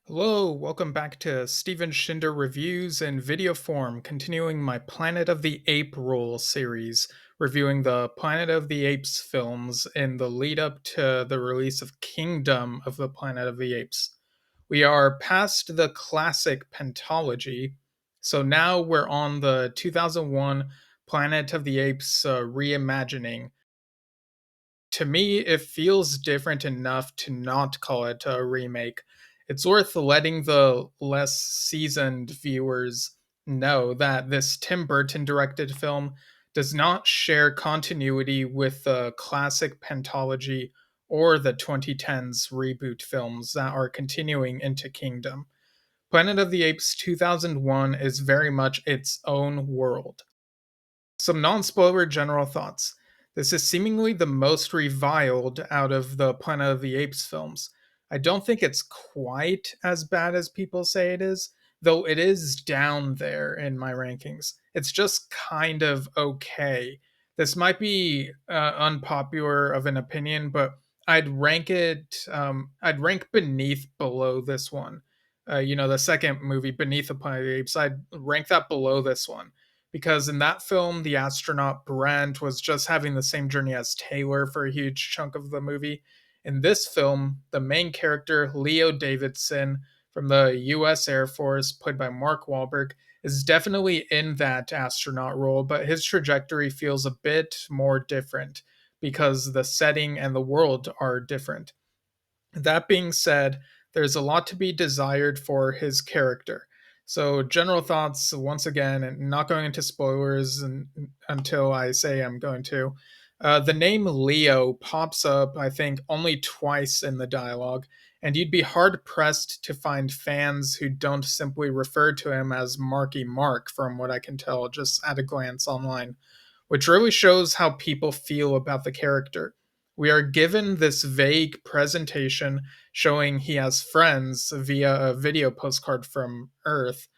Hello, welcome back to Steven Shinder reviews in video form, continuing my Planet of the Ape Role series, reviewing the Planet of the Apes films in the lead up to the release of Kingdom of the Planet of the Apes. We are past the classic pentology, so now we're on the 2001 Planet of the Apes reimagining. To me, it feels different enough to not call it a remake. It's worth letting the less seasoned viewers know that this Tim Burton directed film does not share continuity with the classic pentology or the 2010s reboot films that are continuing into Kingdom. Planet of the Apes 2001 is very much its own world. Some non spoiler general thoughts. This is seemingly the most reviled out of the Planet of the Apes films. I don't think it's quite as bad as people say it is, though it is down there in my rankings. It's just kind of okay. This might be unpopular of an opinion, but I'd rank beneath below this one. The second movie, Beneath the Planet of the Apes, I'd rank that below this one because in that film, the astronaut Brent was just having the same journey as Taylor for a huge chunk of the movie. In this film, the main character, Leo Davidson from the US Air Force, played by Mark Wahlberg, is definitely in that astronaut role, but his trajectory feels a bit more different because the setting and the world are different. That being said, there's a lot to be desired for his character. So, general thoughts once again, and not going into spoilers until I say I'm going to. The name Leo pops up, I think, only twice in the dialogue, and you'd be hard pressed to find fans who don't simply refer to him as Marky Mark, from what I can tell just at a glance online, which really shows how people feel about the character. We are given this vague presentation showing he has friends via a video postcard from Earth.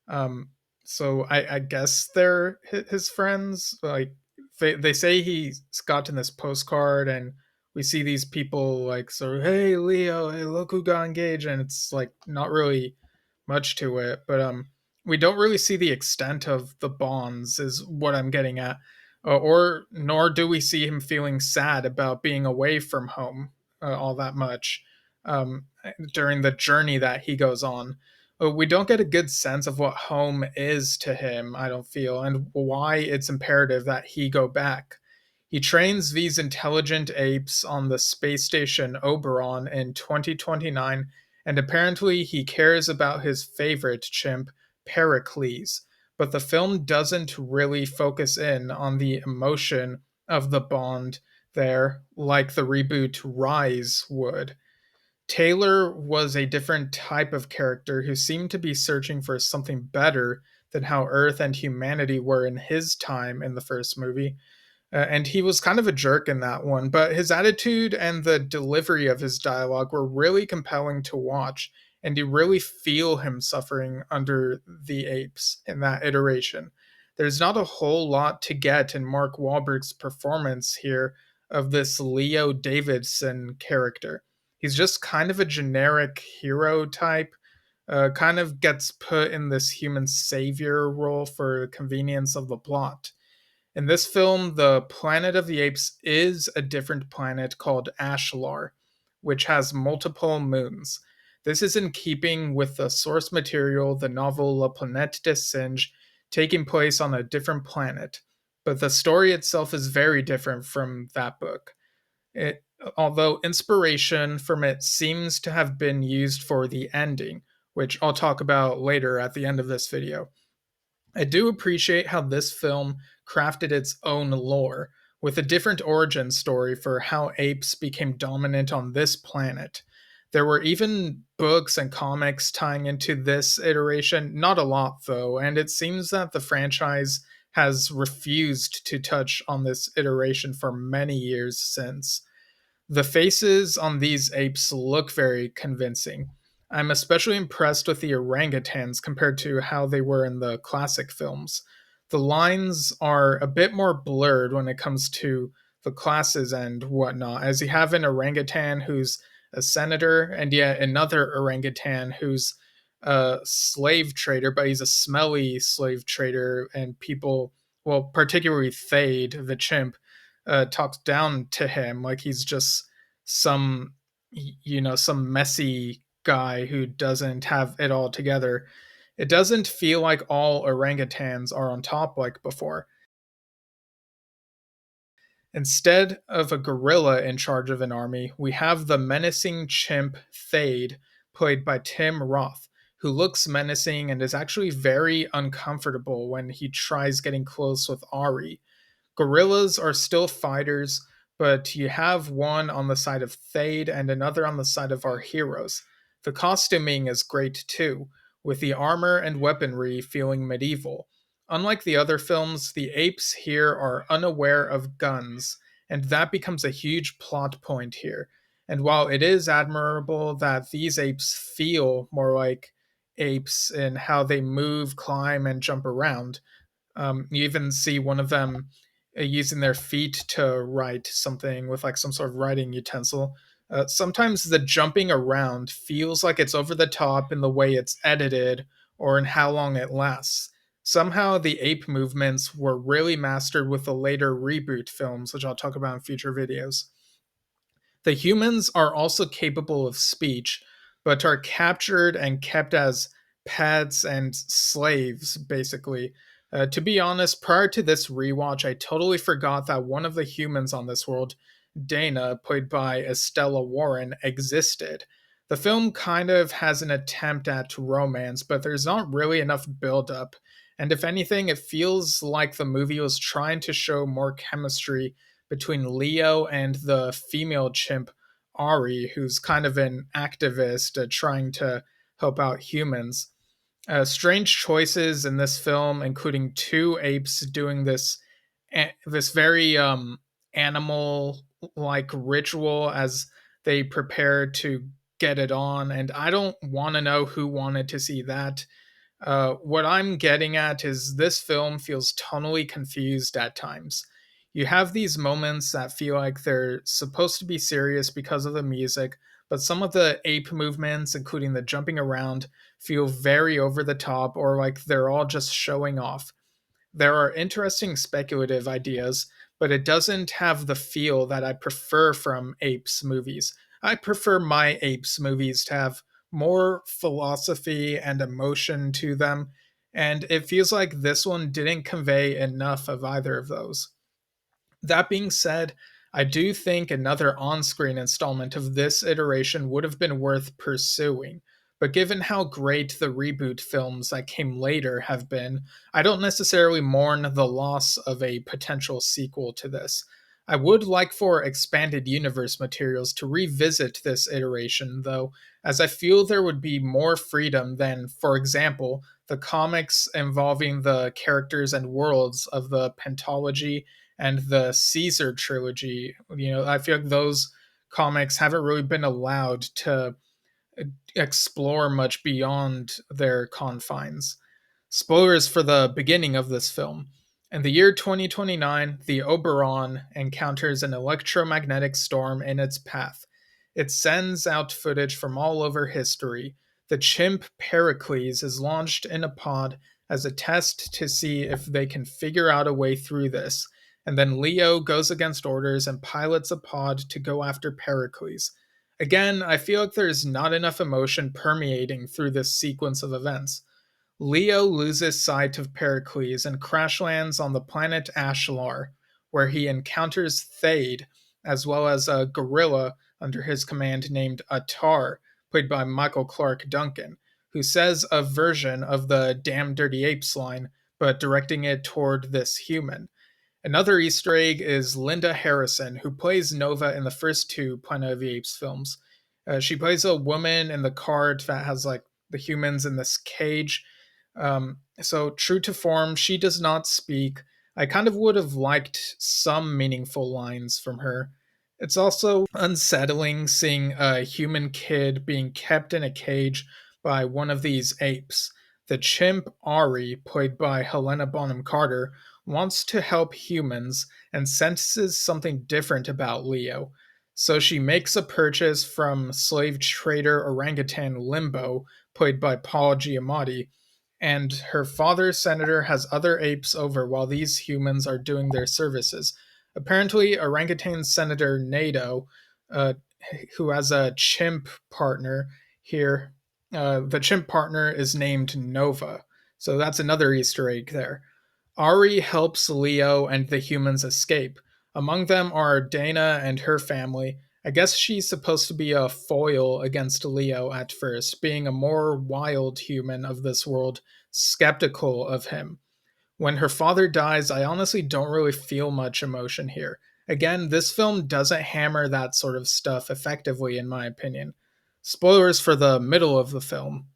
Um, so I guess they're his friends. Like they say he's gotten this postcard, and we see these people like sort of, hey Leo, hey look who got engaged, and it's like not really much to it. But we don't really see the extent of the bonds, is what I'm getting at, or nor do we see him feeling sad about being away from home all that much um, during the journey that he goes on. We don't get a good sense of what home is to him, I don't feel, and why it's imperative that he go back. He trains these intelligent apes on the space station Oberon in 2029, and apparently he cares about his favorite chimp, Pericles. But the film doesn't really focus in on the emotion of the bond there, like the reboot Rise would. Taylor was a different type of character who seemed to be searching for something better than how Earth and humanity were in his time in the first movie. And he was kind of a jerk in that one, but his attitude and the delivery of his dialogue were really compelling to watch, and you really feel him suffering under the apes in that iteration. There's not a whole lot to get in Mark Wahlberg's performance here of this Leo Davidson character. He's just kind of a generic hero type, kind of gets put in this human savior role for convenience of the plot. In this film, the planet of the apes is a different planet called Ashlar, which has multiple moons. This is in keeping with the source material, the novel La Planète des Singes, taking place on a different planet. But the story itself is very different from that book. It, although inspiration from it seems to have been used for the ending, which I'll talk about later at the end of this video. I do appreciate how this film crafted its own lore, with a different origin story for how apes became dominant on this planet. There were even books and comics tying into this iteration, not a lot though, and it seems that the franchise has refused to touch on this iteration for many years since. The faces on these apes look very convincing. I'm especially impressed with the orangutans compared to how they were in the classic films. The lines are a bit more blurred when it comes to the classes and whatnot, as you have an orangutan who's a senator, and yet another orangutan who's a slave trader, but he's a smelly slave trader, and people, well, particularly Thade, the chimp, talks down to him like he's just some, some messy guy who doesn't have it all together. It doesn't feel like all orangutans are on top like before. Instead of a gorilla in charge of an army, we have the menacing chimp Thade, played by Tim Roth, who looks menacing and is actually very uncomfortable when he tries getting close with Ari. Gorillas are still fighters, but you have one on the side of Thade and another on the side of our heroes. The costuming is great too, with the armor and weaponry feeling medieval. Unlike the other films, the apes here are unaware of guns, and that becomes a huge plot point here. And while it is admirable that these apes feel more like apes in how they move, climb, and jump around, you even see one of them using their feet to write something with like some sort of writing utensil. Sometimes the jumping around feels like it's over the top in the way it's edited or in how long it lasts. Somehow the ape movements were really mastered with the later reboot films, which I'll talk about in future videos. The humans are also capable of speech, but are captured and kept as pets and slaves, basically. To be honest, prior to this rewatch, I totally forgot that one of the humans on this world, Dana, played by Estella Warren, existed. The film kind of has an attempt at romance, but there's not really enough build-up. And if anything, it feels like the movie was trying to show more chemistry between Leo and the female chimp Ari, who's kind of an activist trying to help out humans. Strange choices in this film, including two apes doing this very animal like ritual as they prepare to get it on, and I don't want to know who wanted to see that. What I'm getting at is this film feels tonally confused at times. You have these moments that feel like they're supposed to be serious because of the music, but some of the ape movements, including the jumping around, feel very over the top or like they're all just showing off. There are interesting speculative ideas, but it doesn't have the feel that I prefer from Apes movies. I prefer my Apes movies to have more philosophy and emotion to them, and it feels like this one didn't convey enough of either of those. That being said, I do think another on screen installment of this iteration would have been worth pursuing. But given how great the reboot films that came later have been, I don't necessarily mourn the loss of a potential sequel to this. I would like for expanded universe materials to revisit this iteration, though, as I feel there would be more freedom than, for example, the comics involving the characters and worlds of the Pentology and the Caesar trilogy. I feel like those comics haven't really been allowed to explore much beyond their confines. Spoilers for the beginning of this film. In the year 2029, the Oberon encounters an electromagnetic storm in its path. It sends out footage from all over history. The chimp Pericles is launched in a pod as a test to see if they can figure out a way through this. And then Leo goes against orders and pilots a pod to go after Pericles. Again, I feel like there's not enough emotion permeating through this sequence of events. Leo loses sight of Pericles and crash lands on the planet Ashlar, where he encounters Thade, as well as a gorilla under his command named Attar, played by Michael Clark Duncan, who says a version of the Damn Dirty Apes line, but directing it toward this human. Another Easter egg is Linda Harrison, who plays Nova in the first two Planet of the Apes films. She plays a woman in the cart that has like the humans in this cage. So true to form, she does not speak. I kind of would have liked some meaningful lines from her. It's also unsettling seeing a human kid being kept in a cage by one of these apes. The chimp Ari, played by Helena Bonham Carter, wants to help humans and senses something different about Leo. So she makes a purchase from slave trader orangutan Limbo, played by Paul Giamatti, and her father, Senator, has other apes over while these humans are doing their services. Apparently, orangutan Senator Nato, uh, who has a chimp partner here, the chimp partner is named Nova. So that's another Easter egg there. Ari helps Leo and the humans escape. Among them are Dana and her family. I guess she's supposed to be a foil against Leo at first, being a more wild human of this world, skeptical of him. When her father dies, I honestly don't really feel much emotion here. Again, this film doesn't hammer that sort of stuff effectively, in my opinion. Spoilers for the middle of the film.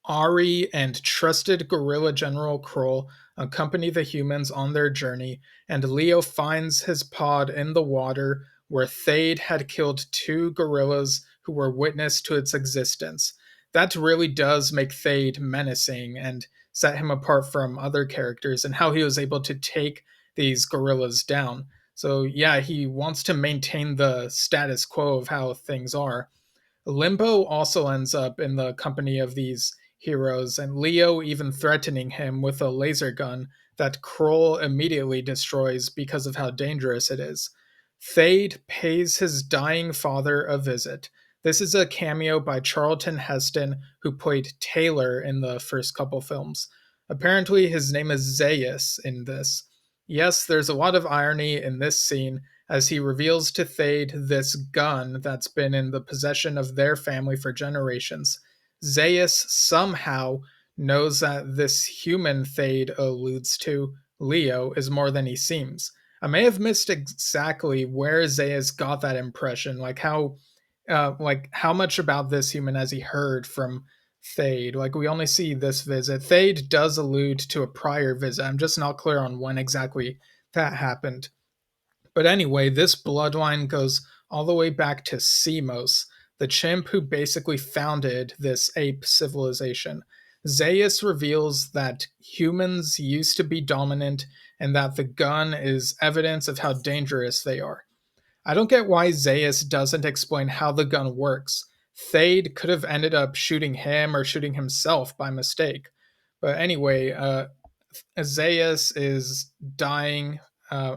Ari and trusted gorilla General Kroll accompany the humans on their journey, and Leo finds his pod in the water where Thade had killed two gorillas who were witness to its existence. That really does make Thade menacing and set him apart from other characters and how he was able to take these gorillas down. So, yeah, he wants to maintain the status quo of how things are. Limbo also ends up in the company of these heroes, and Leo even threatening him with a laser gun that Kroll immediately destroys because of how dangerous it is. Thade pays his dying father a visit. This is a cameo by Charlton Heston, who played Taylor in the first couple films. Apparently, his name is Zaius in this. Yes, there's a lot of irony in this scene as he reveals to Thade this gun that's been in the possession of their family for generations. Zaius somehow knows that this human Thade alludes to, Leo, is more than he seems. I may have missed exactly where Zaius got that impression, like how much about this human has he heard from Thade? Like we only see this visit. Thade does allude to a prior visit. I'm just not clear on when exactly that happened. But anyway, this bloodline goes all the way back to Semos, the chimp who basically founded this ape civilization. Zaius reveals that humans used to be dominant and that the gun is evidence of how dangerous they are. I don't get why Zaius doesn't explain how the gun works. Thade could have ended up shooting him or shooting himself by mistake. But anyway, Zaius is dying.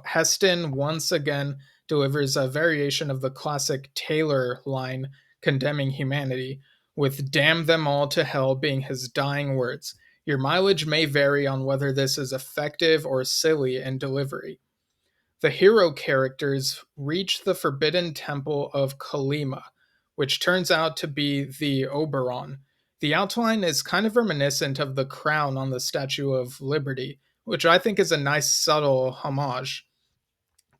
Heston once again delivers a variation of the classic Taylor line condemning humanity, with damn them all to hell being his dying words. Your mileage may vary on whether this is effective or silly in delivery. The hero characters reach the forbidden temple of Kalima, which turns out to be the Oberon. The outline is kind of reminiscent of the crown on the Statue of Liberty, which I think is a nice subtle homage.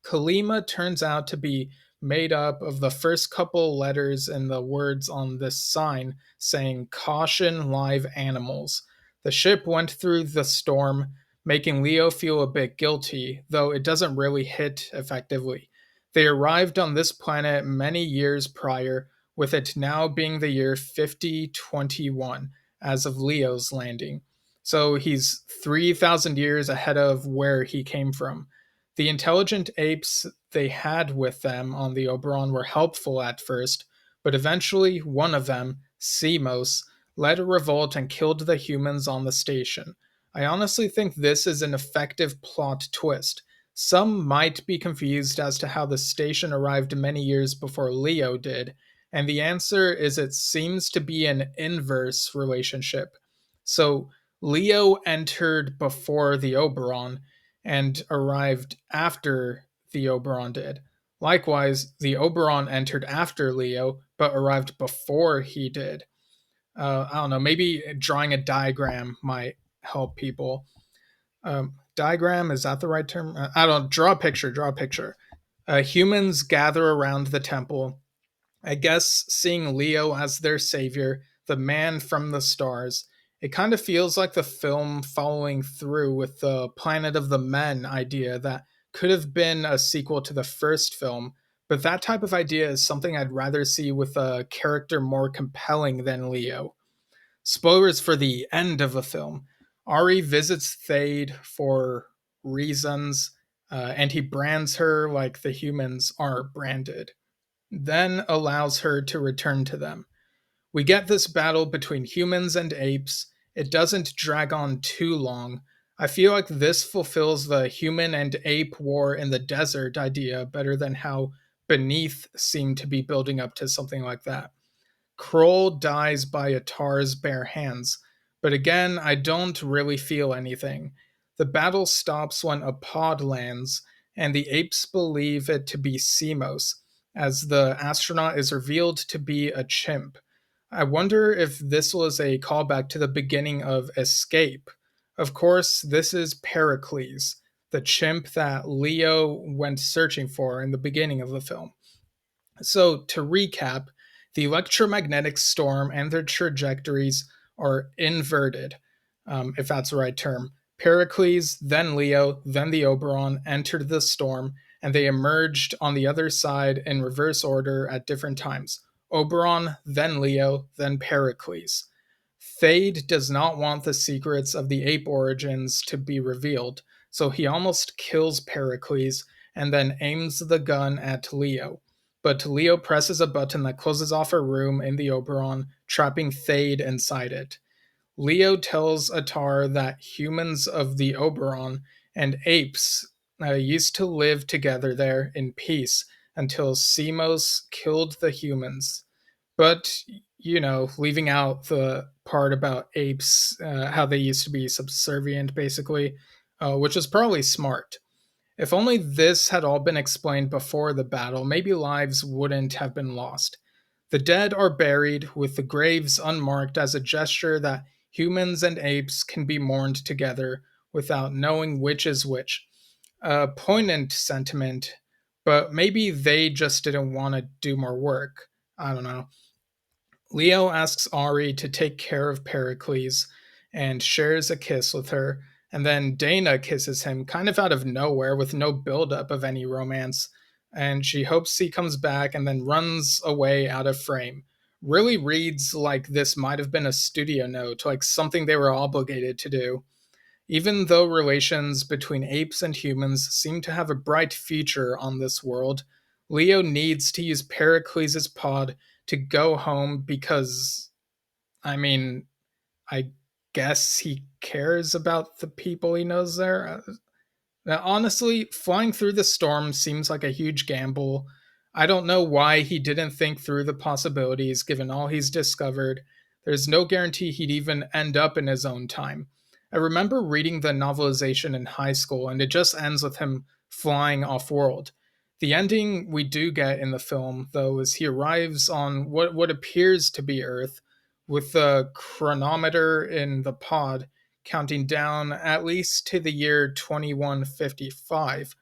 Kalima turns out to be made up of the first couple letters in the words on this sign saying caution live animals. The ship went through the storm, making Leo feel a bit guilty, though it doesn't really hit effectively. They arrived on this planet many years prior, with it now being the year 5021 as of Leo's landing. So he's 3,000 years ahead of where he came from. The intelligent apes they had with them on the Oberon were helpful at first, but eventually one of them, Semos, led a revolt and killed the humans on the station. I honestly think this is an effective plot twist. Some might be confused as to how the station arrived many years before Leo did, and the answer is it seems to be an inverse relationship. So Leo entered before the Oberon and arrived after the Oberon did. Likewise, the Oberon entered after Leo, but arrived before he did. I don't know, maybe drawing a diagram might help people. Diagram, is that the right term? I don't draw a picture, draw a picture. Humans gather around the temple, I guess seeing Leo as their savior, the man from the stars. It kind of feels like the film following through with the Planet of the Men idea that could have been a sequel to the first film, but that type of idea is something I'd rather see with a character more compelling than Leo. Spoilers for the end of the film. Ari visits Thade for reasons, and he brands her like the humans are branded. then allows her to return to them. We get this battle between humans and apes. It doesn't drag on too long. I feel like this fulfills the human and ape war in the desert idea better than how Beneath seemed to be building up to something like that. Kroll dies by Atar's bare hands, but again, I don't really feel anything. The battle stops when a pod lands, and the apes believe it to be Simos, as the astronaut is revealed to be a chimp. I wonder if this was a callback to the beginning of Escape. Of course, this is Pericles, the chimp that Leo went searching for in the beginning of the film. So, to recap, the electromagnetic storm and their trajectories are inverted, if that's the right term. Pericles, then Leo, then the Oberon entered the storm, and they emerged on the other side in reverse order at different times. Oberon, then Leo, then Pericles. Thade does not want the secrets of the ape origins to be revealed, so he almost kills Pericles and then aims the gun at Leo. But Leo presses a button that closes off a room in the Oberon, trapping Thade inside it. Leo tells Atar that humans of the Oberon and apes used to live together there in peace until Simos killed the humans. But, leaving out the part about apes, how they used to be subservient, basically, which is probably smart. If only this had all been explained before the battle, maybe lives wouldn't have been lost. The dead are buried, with the graves unmarked as a gesture that humans and apes can be mourned together without knowing which is which. A poignant sentiment, but maybe they just didn't want to do more work. I don't know. Leo asks Ari to take care of Pericles and shares a kiss with her, and then Dana kisses him kind of out of nowhere with no buildup of any romance, and she hopes he comes back and then runs away out of frame. Really reads like this might have been a studio note, like something they were obligated to do. Even though relations between apes and humans seem to have a bright future on this world, Leo needs to use Pericles' pod to go home because, I mean, I guess he cares about the people he knows there. Now, honestly, flying through the storm seems like a huge gamble. I don't know why he didn't think through the possibilities given all he's discovered. There's no guarantee he'd even end up in his own time. I remember reading the novelization in high school, and it just ends with him flying off world. The ending we do get in the film, though, is he arrives on what appears to be Earth, with the chronometer in the pod counting down at least to the year 2155.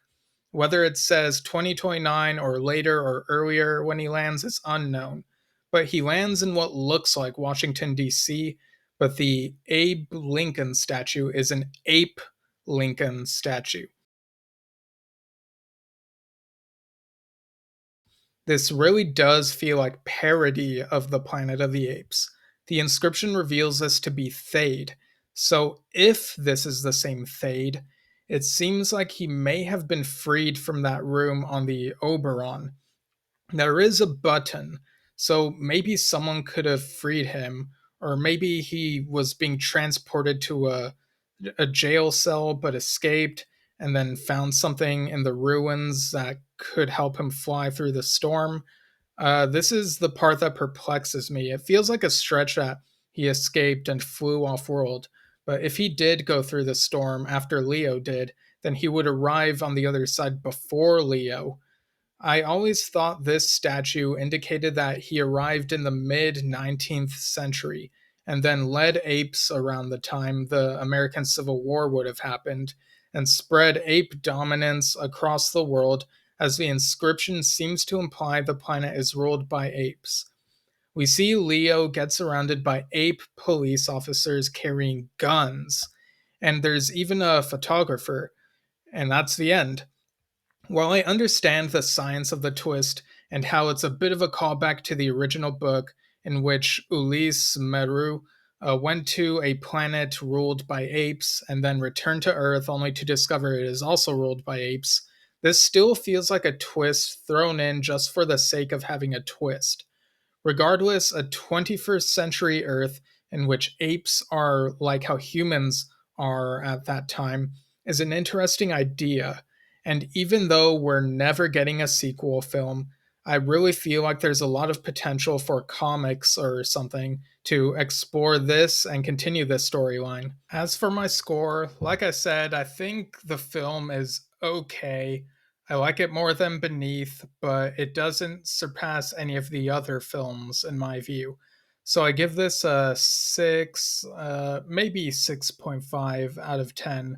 Whether it says 2029 or later or earlier when he lands is unknown. But he lands in what looks like Washington, D.C., but the Abe Lincoln statue is an ape Lincoln statue. This really does feel like parody of the Planet of the Apes. The inscription reveals this to be Thade. So if this is the same Thade, it seems like he may have been freed from that room on the Oberon. There is a button, so maybe someone could have freed him, or maybe he was being transported to a jail cell but escaped and then found something in the ruins that could help him fly through the storm. This is the part that perplexes me. It feels like a stretch that he escaped and flew off world, but if he did go through the storm after Leo did, then he would arrive on the other side before Leo. I always thought this statue indicated that he arrived in the mid 19th century and then led apes around the time the American Civil War would have happened and spread ape dominance across the world, as the inscription seems to imply the planet is ruled by apes. We see Leo get surrounded by ape police officers carrying guns, and there's even a photographer, and that's the end. While I understand the science of the twist and how it's a bit of a callback to the original book in which Ulysse Meru went to a planet ruled by apes and then returned to Earth only to discover it is also ruled by apes, This still feels like a twist thrown in just for the sake of having a twist. Regardless, a 21st century Earth in which apes are like how humans are at that time is an interesting idea. And even though we're never getting a sequel film, I really feel like there's a lot of potential for comics or something to explore this and continue this storyline. As for my score, like I said, I think the film is okay. I like it more than Beneath, but it doesn't surpass any of the other films in my view. So I give this a 6, maybe 6.5 out of 10.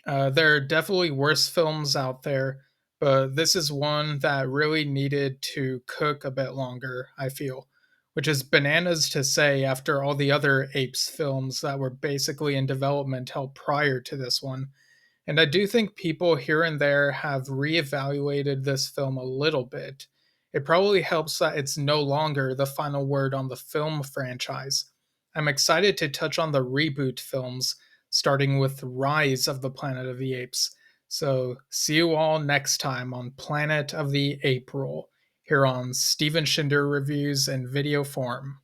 There are definitely worse films out there, but this is one that really needed to cook a bit longer, I feel. Which is bananas to say after all the other Apes films that were basically in development held prior to this one. And I do think people here and there have reevaluated this film a little bit. It probably helps that it's no longer the final word on the film franchise. I'm excited to touch on the reboot films, starting with Rise of the Planet of the Apes. So, see you all next time on Planet of the April, here on Steven Shinder Reviews in video form.